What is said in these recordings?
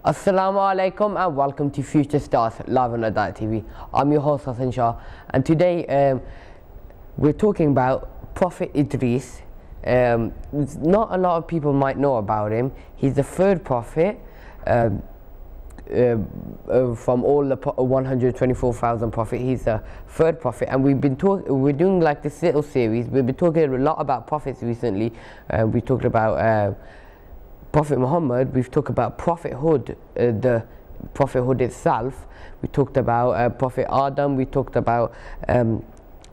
Assalamu alaikum and welcome to Future Stars live on Hidayat TV. I'm your host Hassan Shah, and today we're talking about Prophet Idris. Not a lot of people might know about him. He's the third prophet from all the 124,000 prophets. He's the third prophet, and we're doing like this little series. We've been talking a lot about prophets recently. We talked about Prophet Muhammad, we've talked about prophethood, the prophethood itself. We talked about Prophet Adam, we talked about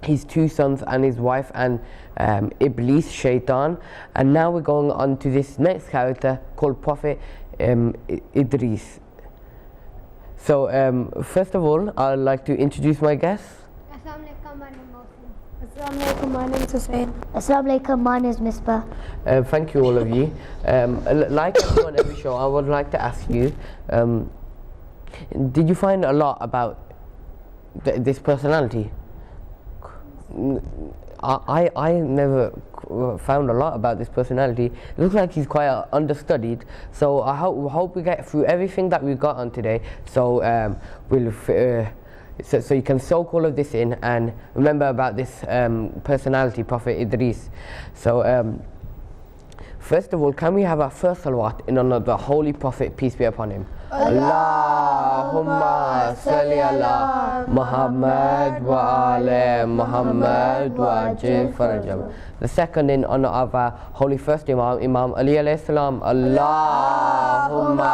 his two sons and his wife and Iblis, Shaitan. And now we're going on to this next character called Prophet Idris. So first of all, I'd like to introduce my guests. Assalamu alaikum, my name is Hussein. Assalamu alaikum, my name is Misbah. Thank you all of you. Like everyone every show, I would like to ask you, did you find a lot about this personality? I never found a lot about this personality. It looks like he's quite understudied, so I hope we get through everything that we've got on today, so so you can soak all of this in and remember about this personality, Prophet Idris. So first of all, can we have our first salawat in honor of the Holy Prophet, peace be upon him? Allahumma salli ala Muhammad wa ala Muhammad wa ajil farajam. The second in honor of our holy first Imam, Imam Ali alayhi salam. Allahumma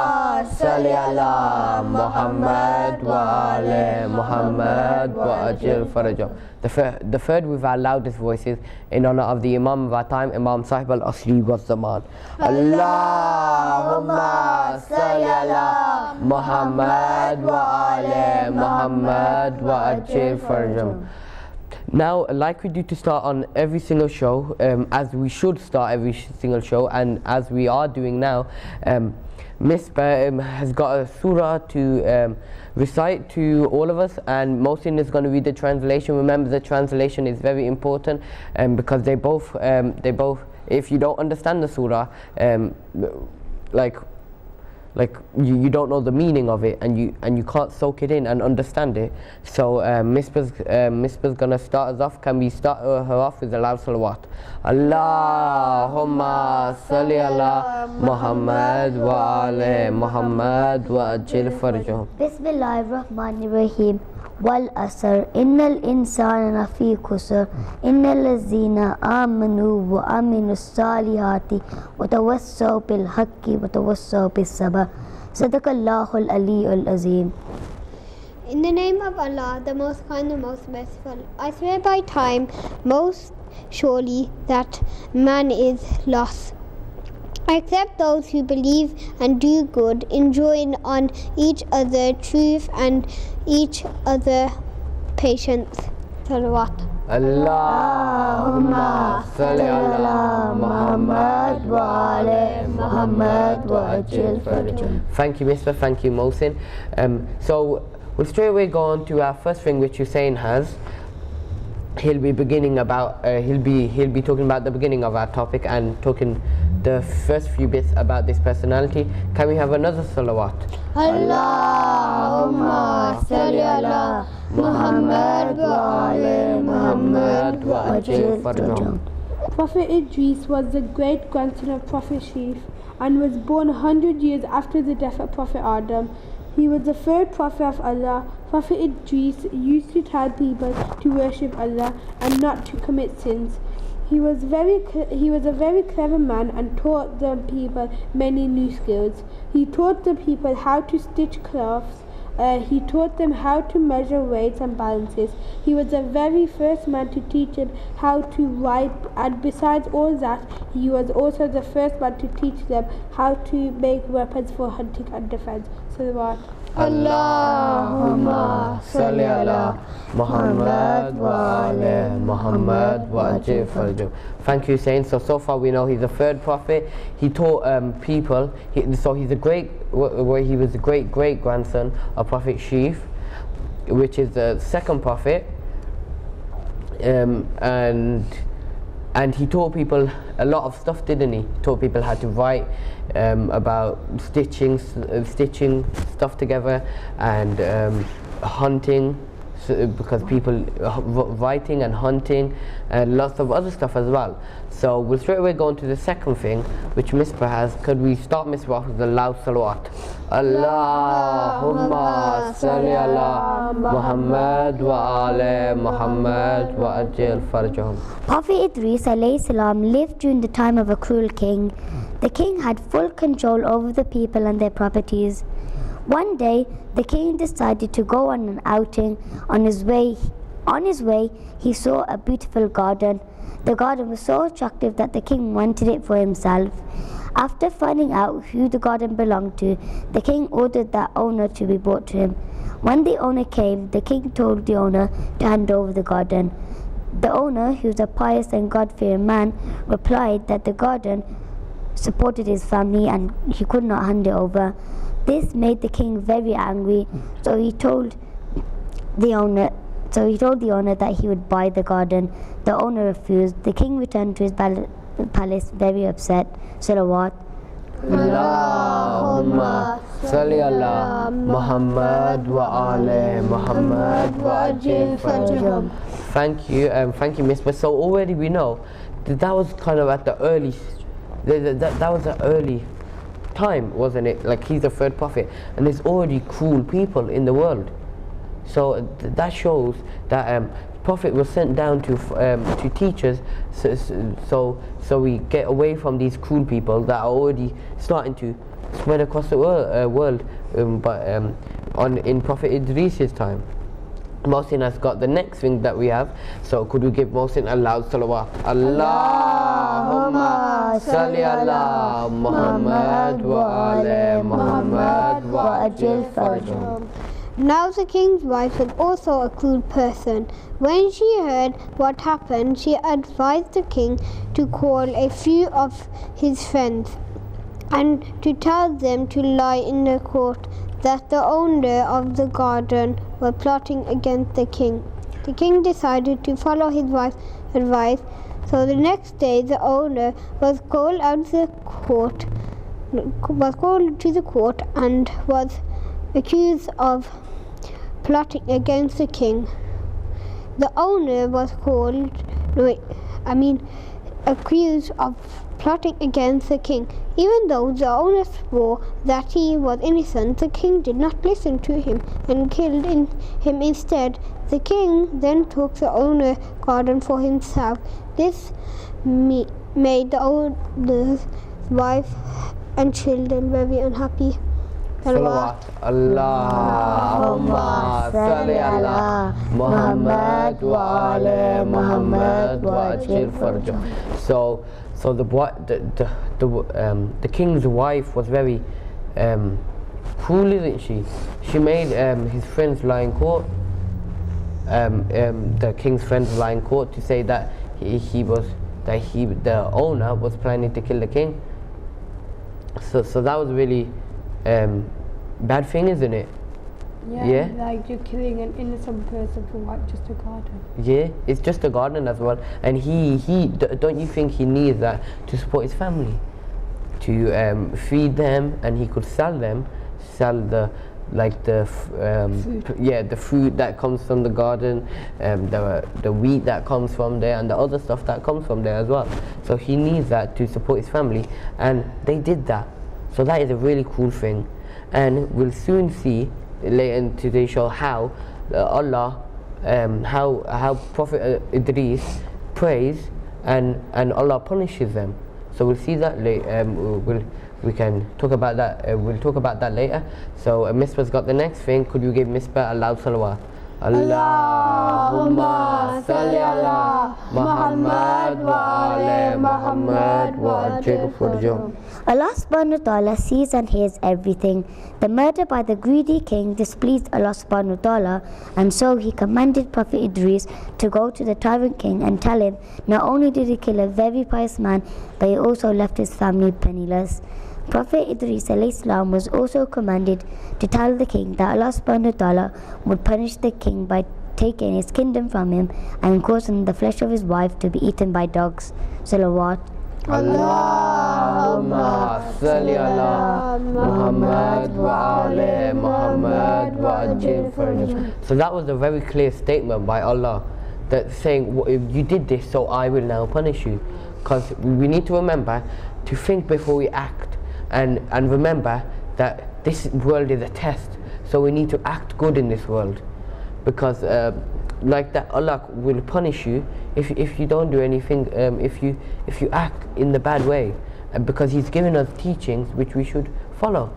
salli ala Muhammad wa ala Muhammad wa ajil farajam. The third with our loudest voices in honor of the Imam of our time, Imam Sahib al-Asli wa Zaman. Allahumma salli ala Muhammad wa ala Muhammad wa ajil farajam. Now, like we do to start on every single show, as we should start every single show, and as we are doing now, Misbah has got a surah to recite to all of us, and Mohsin is going to read the translation. Remember, the translation is very important, because they both, if you don't understand the surah, like you don't know the meaning of it, and you can't soak it in and understand it. So Misbah's gonna start us off. Can we start her off with a loud salawat? Allahumma salli ala Muhammad wa ala Muhammad wa ajil farajahum. Bismillahirrahmanirrahim. Wal asr innal insana lafi khusr innal ladzina amanu wa aminus salihati wa tawassaw bil haqqi wa tawassaw bis sabr. Sadaqallahul aliyyul azim. In the name of Allah, the most kind, the most merciful, I swear by time, most surely that man is lost, except those who believe and do good, enjoin on each other truth and each other patience. Salawat. Allahumma salli ala Muhammad wa ala Muhammad wa ajil farajahum. Thank you, Misbah. Thank you, Mohsin. So we'll straight away go on to our first thing, which Hussein has. He'll be talking about the beginning of our topic and talking the first few bits about this personality. Can we have another salawat? Allahumma salli ala Muhammad wa ala Muhammad wa ajil farajahum. Prophet Idris was the great grandson of Prophet Sheaf and was born 100 years after the death of Prophet Adam. He was the third prophet of Allah. Prophet Idris used to tell people to worship Allah and not to commit sins. He was a very clever man and taught the people many new skills. He taught the people how to stitch cloths. He taught them how to measure weights and balances. He was the very first man to teach them how to write, and besides all that, he was also the first man to teach them how to make weapons for hunting and defense. Salawat. Allahumma salli ala Muhammad wa ala Muhammad wa ajil farajahum. Thank you, Hussein. So far we know he's the third prophet. He taught people. He was a great great grandson of Prophet Sheaf, which is the second prophet, and and he taught people a lot of stuff, didn't he? Taught people how to write, about stitching stuff together, and hunting, because people writing and hunting, and lots of other stuff as well. So we'll straight away go on to the second thing, which Misbah has. Could we start Misbah with the loud salawat? Allahumma salli ala Muhammad wa ala Muhammad wa ajil farjahum. Prophet Idris alayhi salam lived during the time of a cruel king. The king had full control over the people and their properties. One day, the king decided to go on an outing. On his way, he saw a beautiful garden. The garden was so attractive that the king wanted it for himself. After finding out who the garden belonged to, the king ordered that owner to be brought to him. When the owner came, the king told the owner to hand over the garden. The owner, who was a pious and God-fearing man, replied that the garden supported his family and he could not hand it over. This made the king very angry, so he told the owner that he would buy the garden. The owner refused. The king returned to his palace very upset. Salawat. Allahumma salli ala Muhammad wa ala Muhammad wa ajil farjahum. Thank you, Misbah. So already we know that was kind of at the early, that was an early time, wasn't it? Like, he's the third prophet, and there's already cruel people in the world. So that shows that prophet was sent down to teach us, so we get away from these cruel people that are already starting to spread across the world. In Prophet Idris's time. Mohsin has got the next thing that we have. So could we give Mohsin a loud salawat? Allahumma salli ala Muhammad wa ala Muhammad wa ajil farjahum. Now the king's wife was also a cruel person. When she heard what happened, she advised the king to call a few of his friends and to tell them to lie in the court that the owner of the garden were plotting against the king. The king decided to follow his wife's advice, so the next day the owner was called to the court and was accused of plotting against the king. The owner was accused of plotting against the king. Even though the owner swore that he was innocent, the king did not listen to him and killed him instead. The king then took the owner's garden for himself. This made the owner's wife and children very unhappy. Salawat. Allahumma salli ala Muhammad wa ala Muhammad wa ajil farjahum. So the king's wife was very cruel, isn't she? She made his friends lie in court. The king's friends lie in court to say that the owner was planning to kill the king. So that was really bad thing, isn't it? Yeah, like you're killing an innocent person for what? Just a garden. Yeah, it's just a garden as well, and he don't you think he needs that to support his family, to feed them, and he could sell the fruit that comes from the garden, the wheat that comes from there, and the other stuff that comes from there as well. So he needs that to support his family, and they did that. So that is a really cool thing, and we'll soon see later in today's show how how Prophet Idris prays and Allah punishes them. So we'll see that later. We can talk about that. We'll talk about that later. So Misbah's got the next thing. Could you give Misbah a loud salawat? Allahumma salli ala Muhammad wa ala Muhammad wa ajil farjahum. Allah subhanahu wa ta'ala sees and hears everything. The murder by the greedy king displeased Allah subhanahu wa ta'ala, and so he commanded Prophet Idris to go to the tyrant king and tell him not only did he kill a very pious man, but he also left his family penniless. Prophet Idris alayhi salam was also commanded to tell the king that Allah subhanahu wa ta'ala would punish the king by taken his kingdom from him and causing the flesh of his wife to be eaten by dogs. Salawat. Allahumma salli ala Muhammad wa ali Muhammad wa ajil farajah. So that was a very clear statement by Allah, that saying, if you did this, so I will now punish you. Because we need to remember to think before we act, and remember that this world is a test, so we need to act good in this world, because like that Allah will punish you if you don't do anything, if you act in the bad way, because He's given us teachings which we should follow.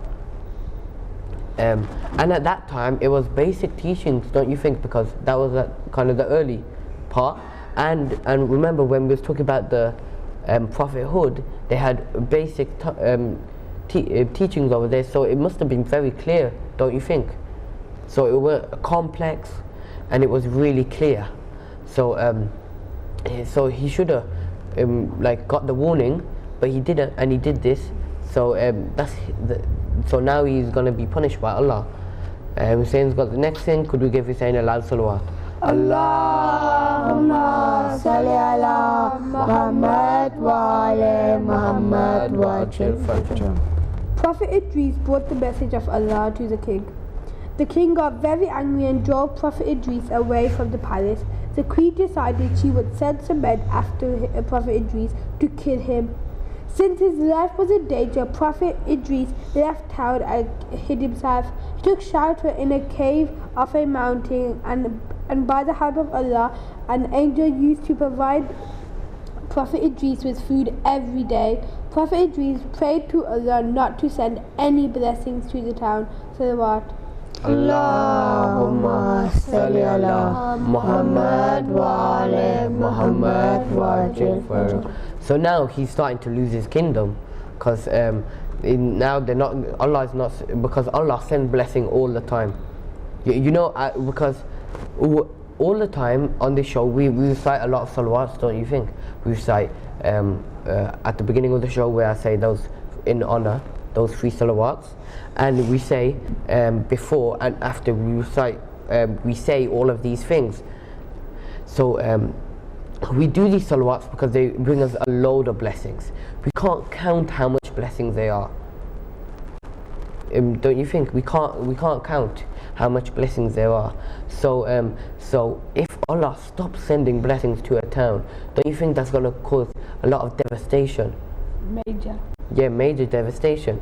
And at that time it was basic teachings, don't you think, because that was kind of the early part. And remember, when we was talking about the prophethood, they had basic teachings over there, so it must have been very clear, don't you think? So it was complex and it was really clear. So so he should have like got the warning, but he didn't, and he did this. So so now he's going to be punished by Allah. Hussein's got the next thing. Could we give Hussein a loud salawat? Allahumma salli ala Muhammad wa ali Muhammad wa ajil farajah. Prophet Idris brought the message of Allah to the king. The king got very angry and drove Prophet Idris away from the palace. The queen decided she would send some men after Prophet Idris to kill him. Since his life was in danger, Prophet Idris left town and hid himself. He took shelter in a cave of a mountain, and by the help of Allah, an angel used to provide Prophet Idris with food every day. Prophet Idris prayed to Allah not to send any blessings to the town. Salawat. Allahumma salli ala Muhammad wa ali Muhammad wa ajil farajah. So now he's starting to lose his kingdom, because now they're not. Allah is not, because Allah sends blessing all the time. You know, because all the time on this show we recite a lot of salawats, don't you think? We recite at the beginning of the show where I say those in honor, those 3 salawats, and we say before and after we recite, we say all of these things. So we do these salawats because they bring us a load of blessings. We can't count how much blessings they are. Don't you think? We can't count how much blessings there are. So so if Allah stops sending blessings to a town, don't you think that's going to cause a lot of devastation? Major. Yeah, major devastation.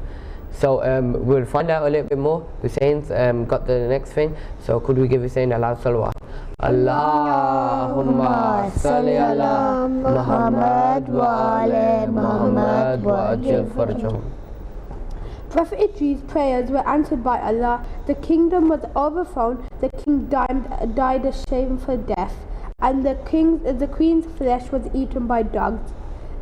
So we'll find out a little bit more. Hussein's got the next thing. So could we give Hussein a loud salawat? Allahumma salli ala Muhammad wa ali Muhammad wa ajil farajah. Prophet Idris' prayers were answered by Allah. The kingdom was overthrown. The king died a shameful death, and the queen's flesh was eaten by dogs.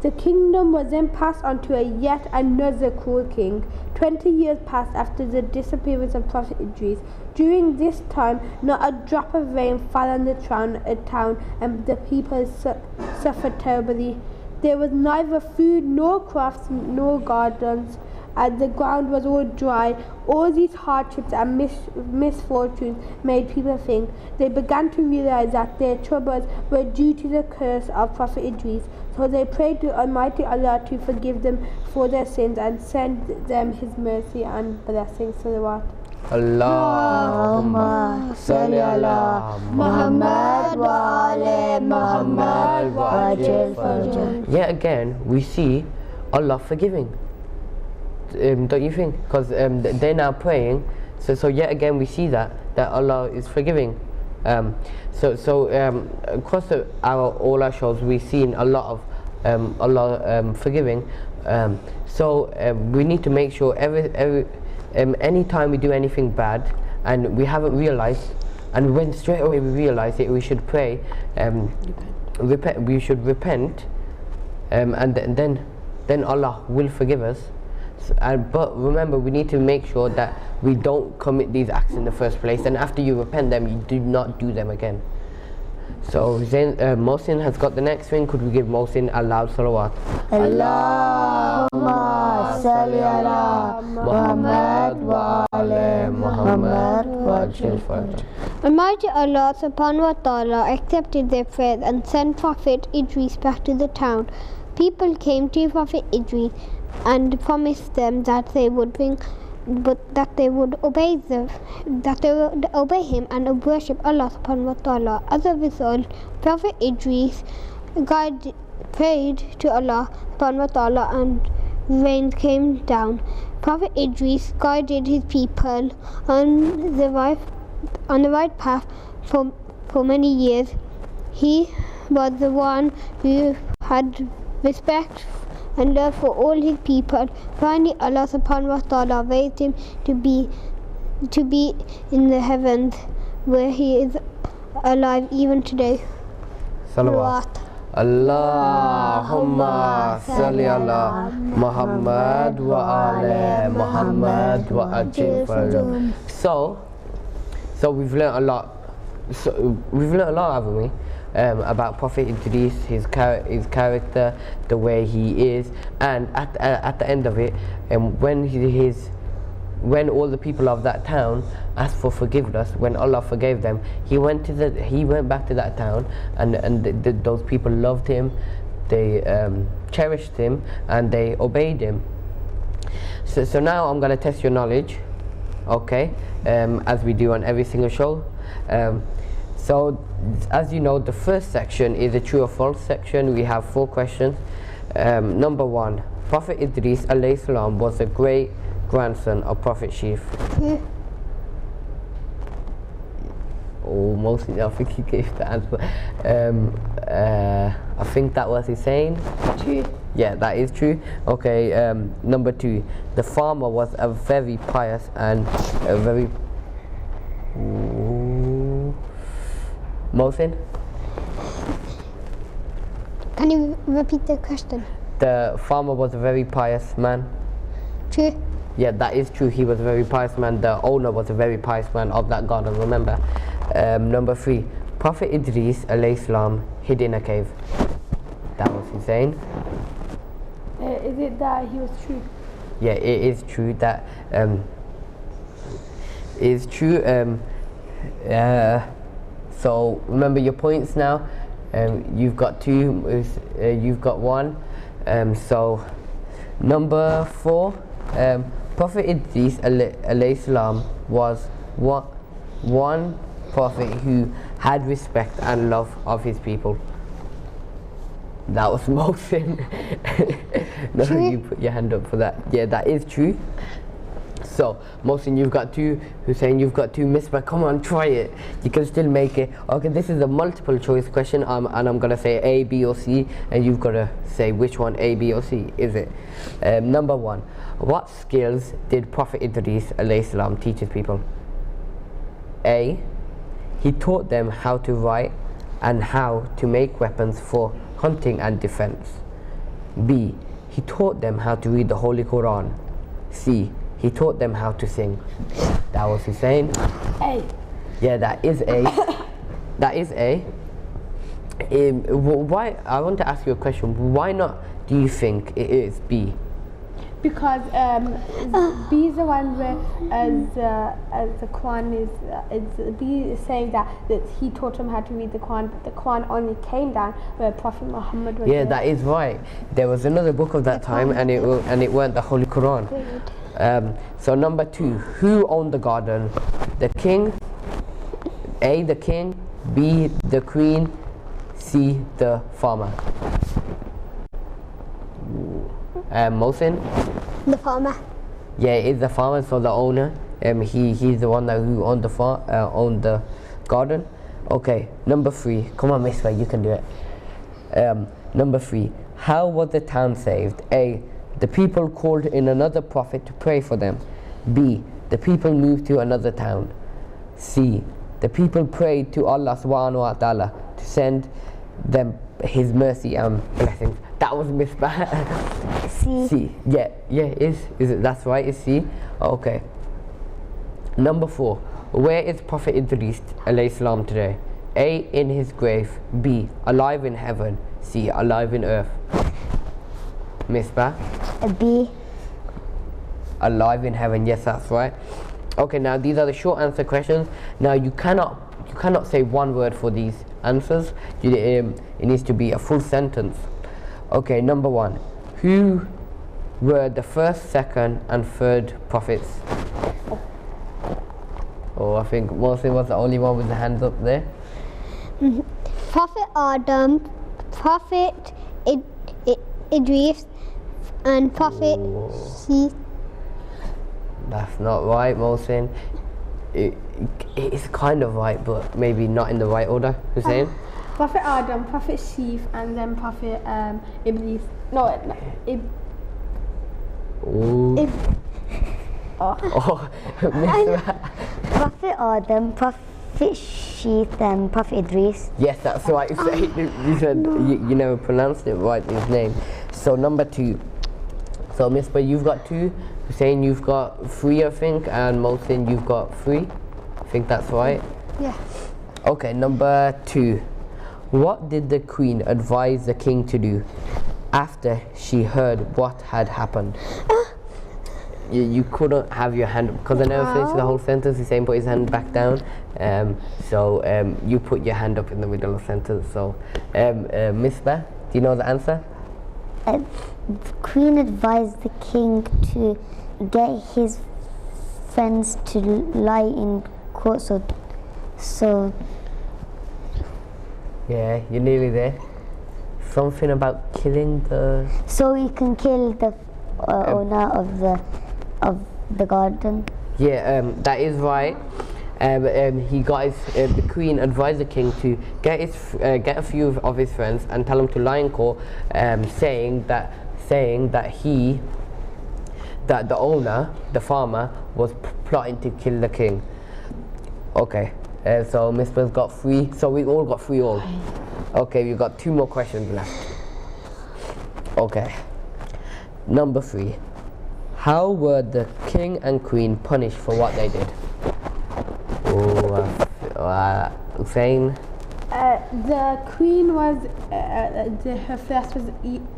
The kingdom was then passed on to yet another cruel king. 20 years passed after the disappearance of Prophet Idris. During this time, not a drop of rain fell on the town, and the people suffered terribly. There was neither food, nor crofts, nor gardens, and the ground was all dry. All these hardships and misfortunes made people think. They began to realize that their troubles were due to the curse of Prophet Idris. So they prayed to Almighty Allah to forgive them for their sins and send them His mercy and blessings. Salawat. Allahumma salli ala Muhammad wa ali Muhammad wa ajil farajah. Yet again, we see Allah forgiving. Don't you think? Because they're now praying. So yet again, we see that Allah is forgiving. Across all our shows, we've seen a lot of Allah forgiving. We need to make sure any time we do anything bad and we haven't realized, and when straight away we realize it, we should pray, we should repent, and then Allah will forgive us. But remember, we need to make sure that we don't commit these acts in the first place, and after you repent them, you do not do them again. So Mohsin has got the next thing. Could we give Mohsin a loud salawat? Allahumma salli ala Muhammad wa ali Muhammad wa chill forever. Almighty Allah subhanahu wa ta'ala accepted their prayers and sent Prophet Idris back to the town. People came to Prophet Idris and promised them that they would obey him and worship Allah subhanahu wa ta'ala. As a result, Prophet Idris prayed to Allah subhanahu wa ta'ala and rain came down. Prophet Idris guided his people on the right path for many years. He was the one who had respect and love for all his people. Finally, Allah subhanahu wa ta'ala raised him to be in the heavens, where he is alive even today. Salawat. Allahumma salli ala Muhammad wa ala Muhammad wa ajil farajum. So we've learnt a lot. Haven't we? About Prophet Idris, his character, the way he is, and at the end of it, when all the people of that town asked for forgiveness, when Allah forgave them, he went back to that town, and those people loved him, they cherished him, and they obeyed him. So now I'm going to test your knowledge, okay, as we do on every single show. So as you know, the first section is a true or false section. We have 4 questions. Number 1, Prophet Idris alayhi salam was a great grandson of Prophet Sheaf. Mostly I think he gave the answer. I think that was his saying. True. Yeah, that is true. Okay, number 2, the farmer was a very pious and a very Mohsin? Can you repeat the question? The farmer was a very pious man. True. Yeah, that is true. He was a very pious man. The owner was a very pious man of that garden, remember. Number 3, Prophet Idris alayhi salam hid in a cave. That was his saying. Is it that he was true? Yeah, it is true that is true. So remember your points now. You've got 2, you've got 1. So number 4, Prophet Idris alayhi salam was one prophet who had respect and love of his people. That was Mohsin. No, you put your hand up for that. Yeah, that is true. So, Mohsin, you've got 2. Hussein, you've got 2. Misbah, come on, try it. You can still make it. Okay, this is a multiple choice question, and I'm going to say A, B, or C, and you've got to say which one, A, B, or C, is it? Number 1, what skills did Prophet Idris alayhi salam teach his people? A, he taught them how to write and how to make weapons for hunting and defense. B, he taught them how to read the Holy Quran. C, he taught them how to sing. That was his saying. A. Yeah, that is A. That is A. Why? I want to ask you a question. Why not do you think it is B? Because B is the one where, as the Quran is B is saying that he taught him how to read the Quran, but the Quran only came down where Prophet Muhammad was. Yeah, that is right. There was another book of that time, and it weren't the Holy Quran. So number 2, who owned the garden? The king. A, the king. B, the queen. C, the farmer. Mohsin? The farmer. Yeah, it is the farmer, so the owner. He's the one who owned the owned the garden. Okay, number 3. Come on, Misbah, you can do it. Number 3. How was the town saved? A, the people called in another prophet to pray for them. B, the people moved to another town. C, the people prayed to Allah subhanahu wa ta'ala to send them His mercy and blessings. That was Misbah. C. C. Yeah, is it? That's right, it's C. Okay. Number 4. Where is Prophet Idris alayhi salam today? A, in his grave. B, alive in heaven. C, alive in earth. Misbah? B. Alive in heaven, yes, that's right. Okay, now these are the short answer questions. Now you cannot say one word for these answers. It needs to be a full sentence. Okay, number 1. Who were the first, second, and third prophets? Oh, I think Moses was the only one with the hands up there. Prophet Adam, Prophet Idris, and Prophet Sheep. That's not right, Mohsin. It's kind of right, but maybe not in the right order. Hussein? Prophet Adam, Prophet Sheaf, and then Prophet Iblis. No, Ooh. Oh, Prophet Adam, Prophet Sheath, and Prophet Idris. yes, that's right. You said you never pronounced it right, his name. So number 2. So Misbah, you've got 2. Hussein, you've got 3, I think, and Mohsin, you've got 3. I think that's right. Yeah. Okay, number 2. What did the queen advise the king to do after she heard what had happened? You couldn't have your hand, because I never finished the whole sentence. Hussein put his hand back down. So you put your hand up in the middle of the sentence. So, Misbah, do you know the answer? The queen advised the king to get his friends to lie in court, so Yeah, you're nearly there. Something about killing the... so he can kill the owner of the garden. Yeah, that is right. He got his, the queen advised the king to get a few of his friends and tell them to lie in court, saying that the owner, the farmer, was plotting to kill the king. Okay, so Misbah's got 3. So we all got 3 all. Okay, we've got 2 more questions left. Okay, number 3. How were the king and queen punished for what they did? Hussein? the queen was, her flesh was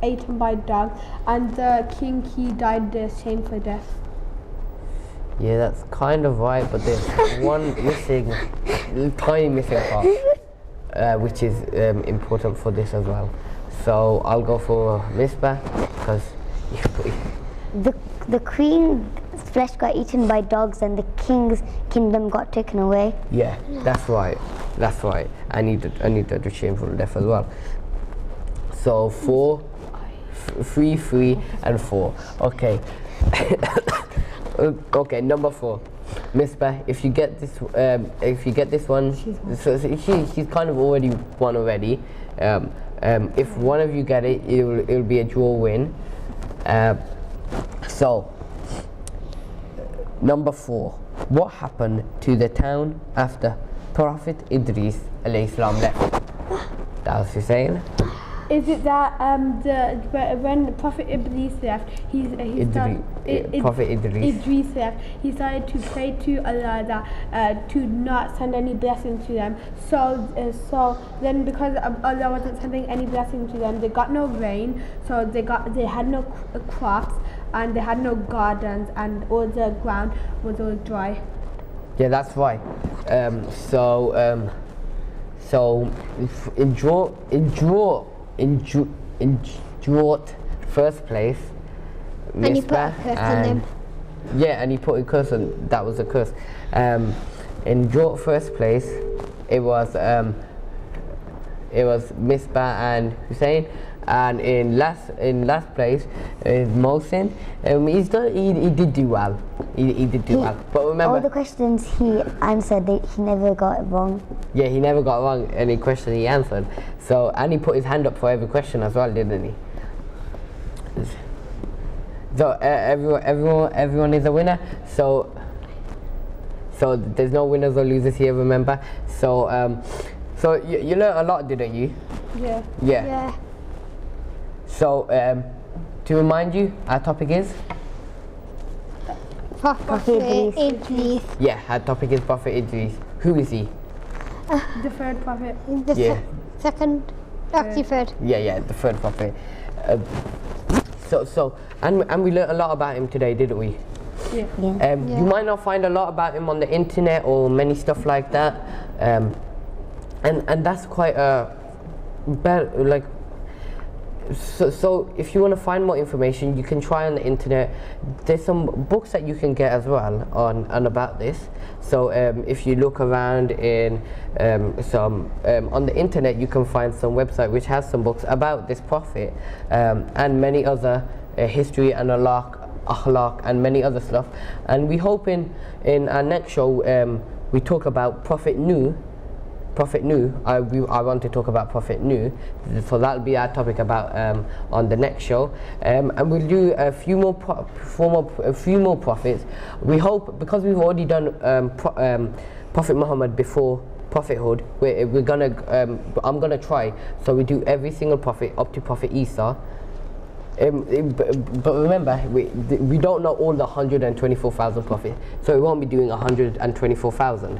eaten by dogs, and the king, he died a shameful death. Yeah, that's kind of right, but there's one tiny missing part, which is important for this as well. So I'll go for Misbah, because The queen's flesh got eaten by dogs and the king's kingdom got taken away. yeah, that's right. That's right. I need the shameful death as well. So 4, 3, 3, and 4. Okay. Okay, number 4. Misbah, if you get this one, she's kind of already won already. If one of you get it, it'll be a draw win. So, number 4. What happened to the town after Prophet Idris alayhi salam left? That was Hussein. Is it that when Prophet Iblis left, Prophet Idris. Idris left, he started to pray to Allah that to not send any blessing to them. So then, because Allah wasn't sending any blessing to them, they got no rain. So they had no crops, and they had no gardens, and all the ground was all dry. Yeah, that's right. So in drought first place, And he put a Misbah curse on them. Yeah, and he put a curse on. That was a curse. In drought first place, it was Misbah and Hussein, and in last place is Mohsin. He did do well. He did do well. But remember, All the questions he answered, he never got it wrong. yeah, he never got wrong any question he answered. So, and he put his hand up for every question as well, didn't he? So everyone is a winner. So there's no winners or losers here. Remember. So you learned a lot, didn't you? Yeah. Yeah. So to remind you, our topic is. Prophet Idris. Yeah, our topic is Prophet Idris. Who is he? The third prophet. The second, actually third. Yeah, the third prophet. And we learned a lot about him today, didn't we? You might not find a lot about him on the internet or many stuff like that, and that's quite a like. So if you want to find more information, you can try on the internet. There's some books that you can get as well on about this. So if you look around in on the internet, you can find some website which has some books about this prophet and many other history and akhlaq and many other stuff. And we hope in our next show we talk about Prophet Nuh. I want to talk about Prophet Nuh, so that'll be our topic about on the next show, and we'll do a few more prophets. We hope, because we've already done Prophet Muhammad before prophethood, we're gonna I'm gonna try so we do every single prophet up to Prophet Isa. But remember, we don't know all the 124,000 prophets, so we won't be doing 124,000.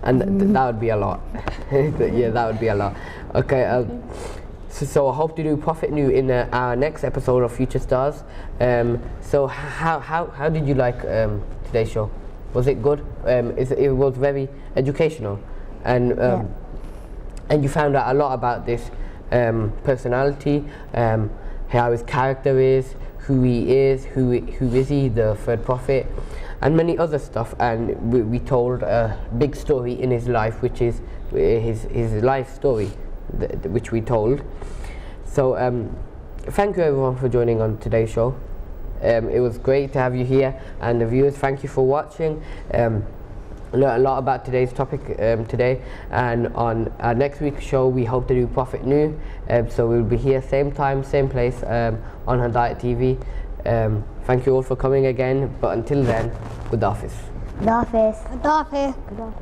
And that would be a lot. Yeah, that would be a lot. Okay, so I hope to do Prophet Nuh in our next episode of Future Stars. So how did you like today's show? Was it good? It was very educational, and you found out a lot about this personality, how his character is, who he is, who is he, the third prophet, and many other stuff. And we told a big story in his life, which is his life story, which we told. So thank you everyone for joining on today's show. It was great to have you here, and the viewers, thank you for watching. Learned a lot about today's topic today, and on our next week's show we hope to do Prophet Nuh. So we'll be here same time, same place on Hidayat TV. Thank you all for coming again, but until then, Good Hafiz. Good Hafiz. Good afternoon.